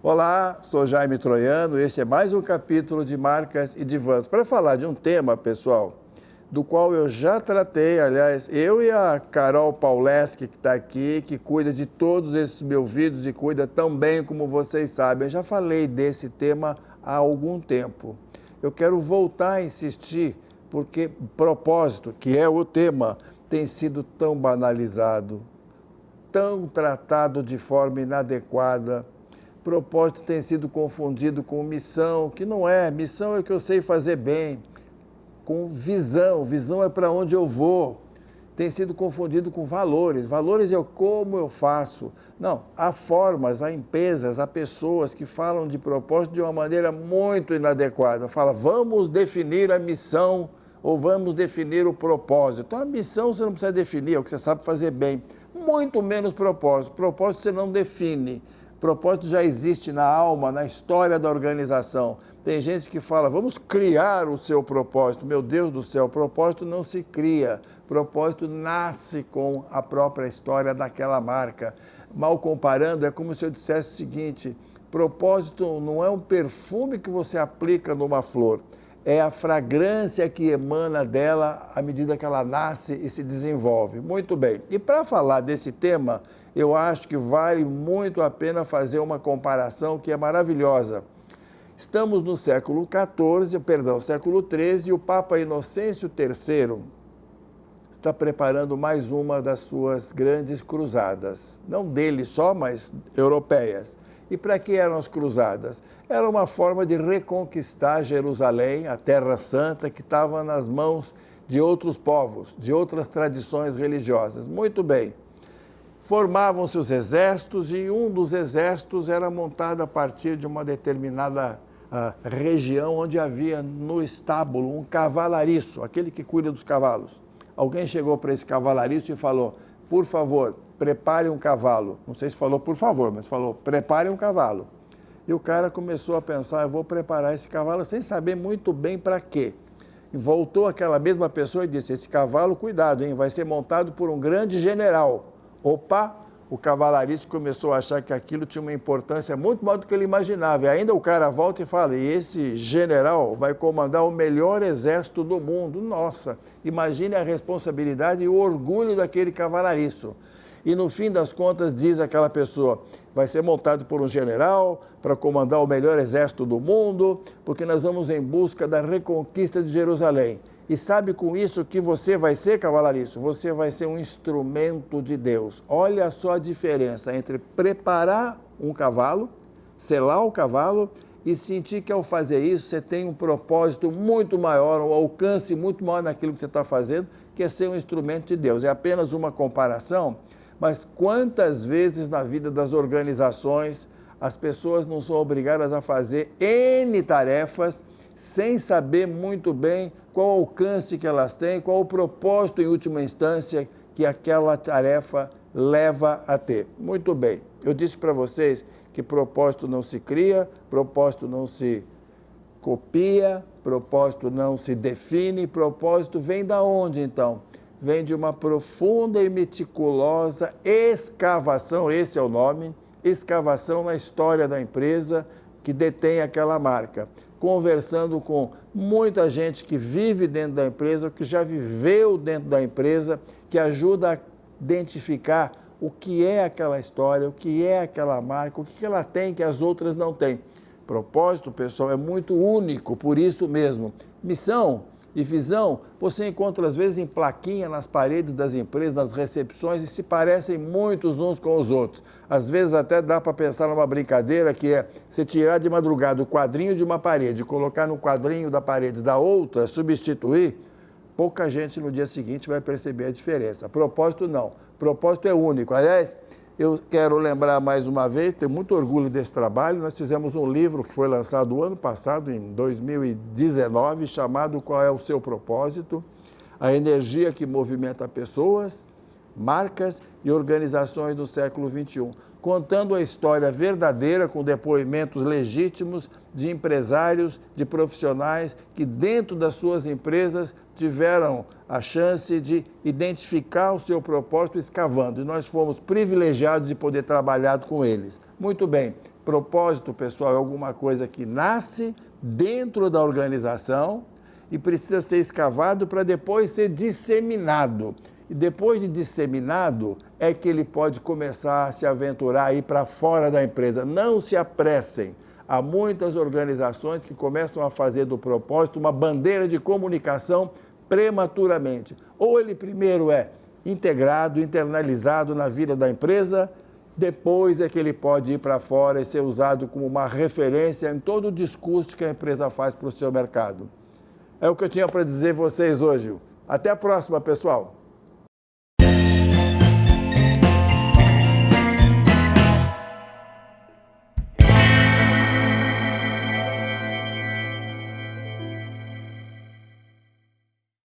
Olá, sou Jaime Troiano, este é mais um capítulo de Marcas e Divãs. Para falar de um tema, pessoal, do qual eu já tratei, aliás, eu e a Carol Pauleski, que está aqui, que cuida de todos esses meus vídeos e cuida tão bem como vocês sabem. Eu já falei desse tema há algum tempo. Eu quero voltar a insistir, porque propósito, que é o tema, tem sido tão banalizado, tão tratado de forma inadequada. Propósito tem sido confundido com missão, que não é. Missão é o que eu sei fazer bem. Com visão, visão é para onde eu vou. Tem sido confundido com valores. Valores é como eu faço. Não, há formas, há empresas, há pessoas que falam de propósito de uma maneira muito inadequada. Fala, vamos definir a missão ou vamos definir o propósito. Então, a missão você não precisa definir, é o que você sabe fazer bem. Muito menos propósito. Propósito você não define. Propósito já existe na alma, na história da organização. Tem gente que fala, vamos criar o seu propósito. Meu Deus do céu, propósito não se cria. Propósito nasce com a própria história daquela marca. Mal comparando, é como se eu dissesse o seguinte, propósito não é um perfume que você aplica numa flor, é a fragrância que emana dela à medida que ela nasce e se desenvolve. Muito bem. E para falar desse tema, eu acho que vale muito a pena fazer uma comparação que é maravilhosa. Estamos no século XIII, e o Papa Inocêncio III está preparando mais uma das suas grandes cruzadas. Não dele só, mas europeias. E para que eram as cruzadas? Era uma forma de reconquistar Jerusalém, a Terra Santa, que estava nas mãos de outros povos, de outras tradições religiosas. Muito bem. Formavam-se os exércitos e um dos exércitos era montado a partir de uma determinada região onde havia no estábulo um cavalariço, aquele que cuida dos cavalos. Alguém chegou para esse cavalariço e falou, por favor, prepare um cavalo. Não sei se falou por favor, mas falou, prepare um cavalo. E o cara começou a pensar, eu vou preparar esse cavalo sem saber muito bem para quê. E voltou aquela mesma pessoa e disse, esse cavalo, cuidado, hein, vai ser montado por um grande general. Opa, o cavalariço começou a achar que aquilo tinha uma importância muito maior do que ele imaginava. E ainda o cara volta e fala, e esse general vai comandar o melhor exército do mundo. Nossa, imagine a responsabilidade e o orgulho daquele cavalariço. E no fim das contas diz aquela pessoa, vai ser montado por um general para comandar o melhor exército do mundo, porque nós vamos em busca da reconquista de Jerusalém. E sabe com isso que você vai ser, cavalariço? Você vai ser um instrumento de Deus. Olha só a diferença entre preparar um cavalo, selar o cavalo e sentir que ao fazer isso você tem um propósito muito maior, um alcance muito maior naquilo que você está fazendo, que é ser um instrumento de Deus. É apenas uma comparação, mas quantas vezes na vida das organizações as pessoas não são obrigadas a fazer N tarefas sem saber muito bem qual o alcance que elas têm, qual o propósito em última instância que aquela tarefa leva a ter. Muito bem, eu disse para vocês que propósito não se cria, propósito não se copia, propósito não se define, propósito vem da onde então? Vem de uma profunda e meticulosa escavação, esse é o nome, escavação na história da empresa que detém aquela marca. Conversando com muita gente que vive dentro da empresa, que já viveu dentro da empresa, que ajuda a identificar o que é aquela história, o que é aquela marca, o que ela tem que as outras não têm. Propósito, pessoal, é muito único, por isso mesmo. Missão e visão, você encontra às vezes em plaquinha nas paredes das empresas, nas recepções, e se parecem muitos uns com os outros. Às vezes até dá para pensar numa brincadeira que é você tirar de madrugada o quadrinho de uma parede, colocar no quadrinho da parede da outra, substituir, pouca gente no dia seguinte vai perceber a diferença. Propósito não, propósito é único. Aliás, eu quero lembrar mais uma vez, tenho muito orgulho desse trabalho, nós fizemos um livro que foi lançado o ano passado, em 2019, chamado Qual é o Seu Propósito? A energia que movimenta pessoas, marcas e organizações do século XXI, contando a história verdadeira com depoimentos legítimos de empresários, de profissionais que dentro das suas empresas tiveram a chance de identificar o seu propósito escavando, e nós fomos privilegiados de poder trabalhar com eles. Muito bem, Propósito, pessoal, é alguma coisa que nasce dentro da organização e precisa ser escavado para depois ser disseminado. E depois de disseminado, é que ele pode começar a se aventurar aí para fora da empresa. Não se apressem. Há muitas organizações que começam a fazer do propósito uma bandeira de comunicação prematuramente. Ou ele primeiro é integrado, internalizado na vida da empresa, depois é que ele pode ir para fora e ser usado como uma referência em todo o discurso que a empresa faz para o seu mercado. É o que eu tinha para dizer a vocês hoje. Até a próxima, pessoal!